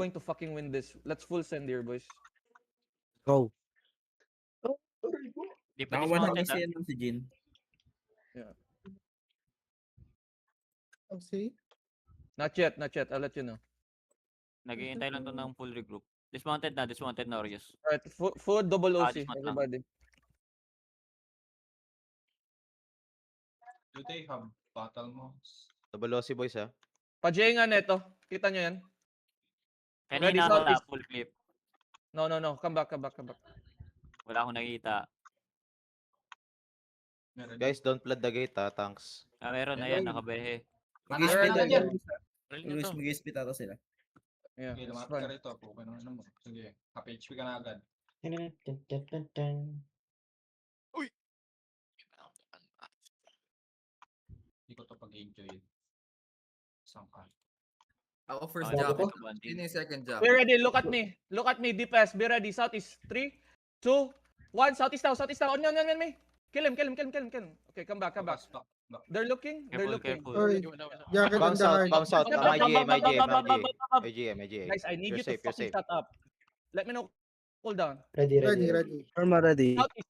going to fucking win this. Let's full send here, boys. Go. Di pa Nakawan na dismounted kasi yan si Jin. Okay. Not yet, not yet. I'll let you know. Naghihintay lang to ng full regroup. Dismounted na Orius. Alright, full double OC, dismount na. everybody. Do they have battle mods? Double OC boys ha. Pa-J nga neto. Kita nyo yan? Ready, Kanina wala, southeast. full clip. No. Come back. Wala akong nakita. Meron. Guys, don't flood the gate ha, tanks. Meron na yan, nakabehe. Mag-split Meron yan. Mag-split ata sila. Yeah, Okay, it's lumapit fine. ka rito. Okay, ano mo. Sige, HP ka na agad. Hindi ko to pag-enjoy. Saan ka? Ako first Ah, job. one Yun team. yung second job. Be ready, look at me. Look at me, DPS. Be ready, southeast. 3, 2, 1, southeast now. On me. Kill him. Okay, come back. Back. They're looking. Careful. Sorry. Jacket on Bounce the out, hard. bounce out. My GM. Guys, I need You're you safe, to you're fucking safe. shut up. Let me know. Cool down. Ready. Perma ready. Southeast.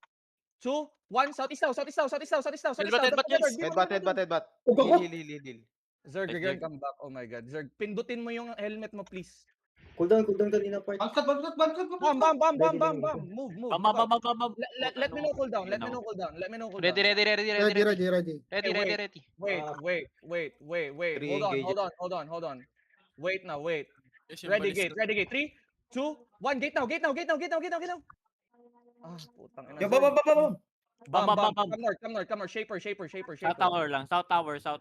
2, 1, southeast now. Headbutt. Heal. Zerg, again, come back. Oh my god. Zerg, pindutin mo yung helmet mo, please. Cooldown kanina part. Bam! Bam. Move. Bam. Let me know cool down. Ready. Wait. Three Hold on. Wait now. Ready gate. 3, 2, 1. Gate now. Ah, putang ina. Bam. Come north. Shaper. South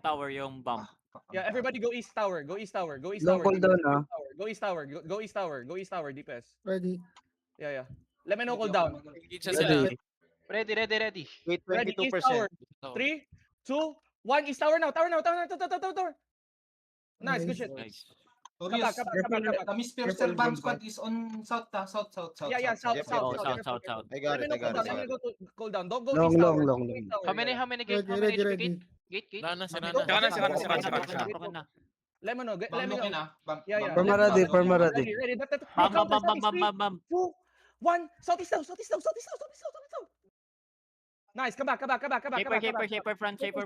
tower yung bomb. Yeah, everybody go east tower. Long cooldown ah. Go east tower, DPS. Ready. Yeah. Let me know cool down. Ready. Ready. Wait, Ready, east 22%. tower. 3, 2, 1. East tower now. Tower. Nice, good shit. Nice. Torius, Come back. the Spear Bomb Squad is on south. Yeah, south. Yep, Oh, yep. south. I got Let me it. know cool down. Let me go to cool down. Don't go Long, east tower. long. Go east tower, How many gate? How many Ready. Gate? Sira na. Let me know. Bam, okay na. Bam, Yeah. bam, Perma bam, ready. bam, Perma bam. ready. Ready. Bam. 2, 1. Southeast now. Nice. Come back. Shaper front. Demon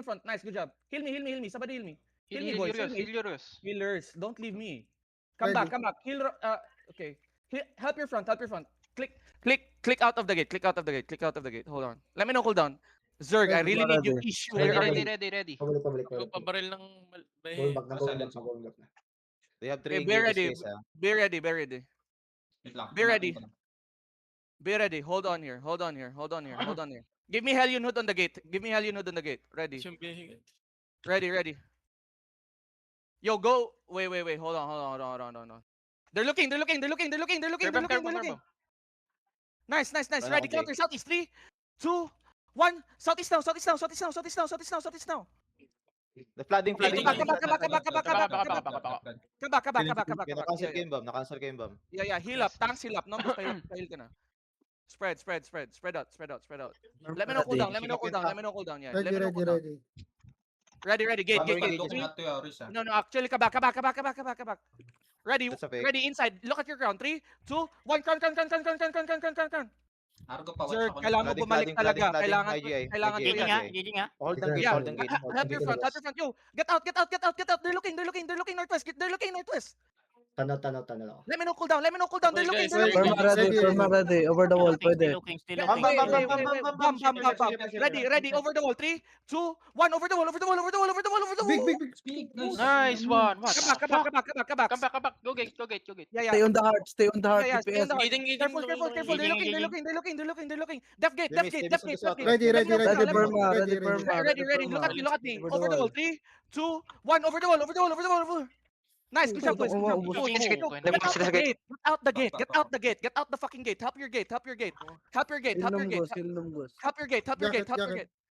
front. Nice, good job. Heal me. Somebody heal me. Heal me, boys. Hilarious. Healers, don't leave me. Come back. Heal. Okay. Help your front. Click out of the gate. Hold on. Let me know cool down. Zerg, I really need you issue. Ready. Pabalik. Pambaril ng They have Okay, 3 be ready. engages guys ha. Be ready. Wait lang. Be ready. Be ready. Hold on here. Give me Hellion Hood on the gate. Ready. Yo, go. Wait. Hold on. They're looking. Nice. Ready, okay. counter. Southeast. 3, 2, 1. Southeast now. The flooding. Come back. Nakancel game bomb. Yeah. Heal up. Tanks heal up. No, heal ka na. Spread out. Let me know cool down. Yeah. Let me know cool down. Ready. Gate. No, actually, come back. Ready, That's a fake. ready, inside. Look at your ground. 3, 2, 1, crown. Argo pa. Sir, kailangan mo bumalik talaga. Kailangan Flooding. GG nga. Hold the gate. Yeah. Hold the gate. Help your front. Yo, get out. They're looking northwest. Tanaw. Let me know cool down. They're looking. Perma ready. Over the wall. Pwede. Still Bam, looking. bam. Ready. Over the wall. 3, 2, 1. Over the wall. Big. Nice one. What? Come back. Come back. Go gate. Yeah. Stay on the heart. Yeah, stay on DPS. the heart. Careful. They're looking. Def gate. Ready. Ready Perma. Ready. Look at me. Over the wall. 3, 2, 1. Over the wall. Nice. Good job, boys. Get out the gate. Get out the fucking gate. Help your gate. Help your gate.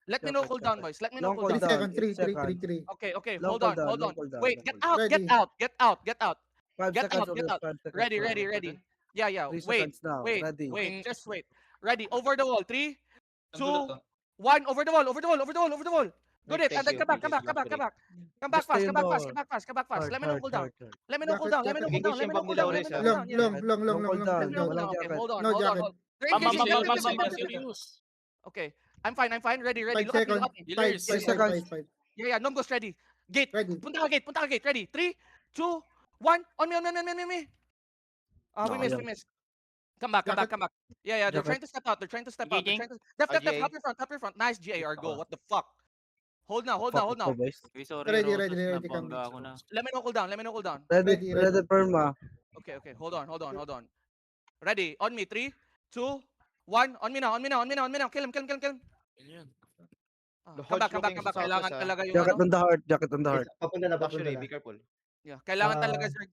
Let me know cool down, boys. Let me know Long cool 3 down. cooldown. seconds. 3. Okay. Long Hold on. cooldown. Wait. Ready. Get out. 5 Get seconds. out, get out. 5 seconds. Ready. Yeah. 3 Wait. seconds now. Ready. Just wait. Ready. Over the wall. 3, 2, 1. Over the wall. Good Nick, it. And thank then you. come back, Thank come you, back, come back, Thank come back. Come back Just fast, stay come back in fast, the- come back fast, come back fast. Let me know cool down. Hard. Let me know cool down. Let me know cool down. Let me know cool down. Let me know cool down. Long, long, long, long, Long long, down, long. Okay, jacket. hold on, No hold on, jacket. hold on. They're Bam, bam, engaging. bam, Bam, bam, bam, bam, bam, bam. bam. Okay, I'm fine. Ready, ready. 5 Look at me, seconds. look at me. 5 Healers. seconds. 5. Yeah, Nom goes ready. Gate. Ready. Punta ka gate. Ready. 3, 2, 1. On me. We Okay. missed. Come back. Yeah, they're Jacket. trying to step out. Engaging. Def, GA. help your front. Nice, GAR, go. What the fuck? Hold now. Fuck ito, boys. Okay, sorry, Ready, Roses, ready, nabangga ako na. Let me know cool down. Ready, ready, perma. Okay. Hold on. Ready. On me. 3, 2, 1. On me now. Kill him. Yan. Ah, The come back. Hodge looking sa Kailangan southwest, talaga yung Jacket ano. on the heart, jacket on the heart. Papunta na. Actually, be careful. Yeah, kailangan Ah, talaga Zerg.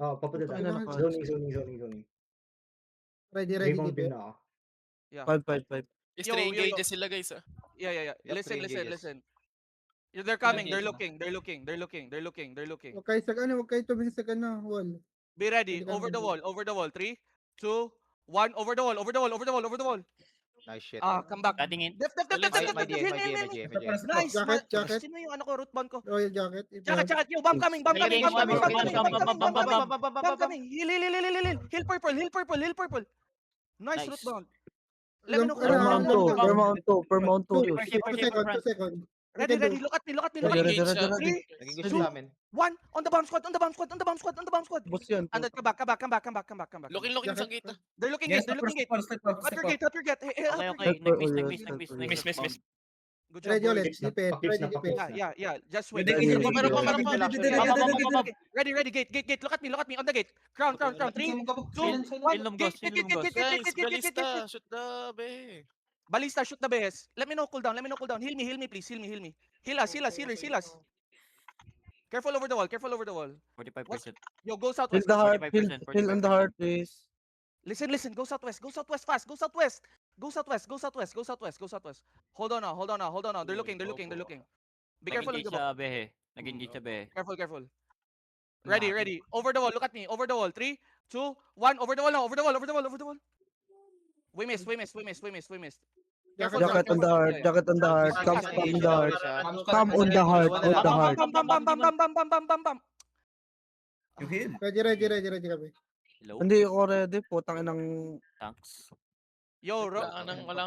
Papunta Putang ina, na. naka- Zoning. Ready, Rebound DP na ako. Yeah. 5. Stray Yo. engages sila guys ah. Yeah. Yep, Listen. 3 engages. Yeah, they're coming. Yeah. They're looking. Huwag kayo tumingin sa wall. Be ready. Pwede Over kang the wall. 3, 2, 1. Over the wall. Nice shit. Come back. Cutting in. Def. My DA. Nice. Jacket, jacket. Sino yung ano ko, root band ko? Royal jacket. Jacket. Yo, bomb coming. Bomb coming. Heal purple. Nice Nice. root band. Let me know kung Perma on 2. Shipper. 2 seconds. Ready. Look at me. Ready. Naging gusto namin. 1 on the bomb squad. Boss yan. And then come back. Looking sa gate ah. They're looking gate. Help your gate. Hey, Okay. Nag-miss. Good job, Ready boys. ulit. Defense. Yeah. Just wait. Ready. Ready. Gate. Look at me. On the gate. Crown. 3, 2, 1. Ghost. Balista, shoot the be. Balista, shoot the behes. Let me know cool down. Heal me, please. Heal me. Heal us. Careful over the wall. 45%. Yo, go Heal southwest. the heart. 45%, Heal on the heart, please. Listen. Go southwest fast. Go southwest. Hold on now. They're looking. Be careful of the ball. Nag-engage sa behe. Careful. Ready. Over the wall. Look at me. Over the wall. 3, 2, 1. Over the wall now. Over the wall. We missed. Careful, Jacket on the heart, jacket on the heart. Come on the heart. Come on the heart. Bam. Ready kami. Hello? Hindi ako ready. Putang inang Thanks. Yo, Wala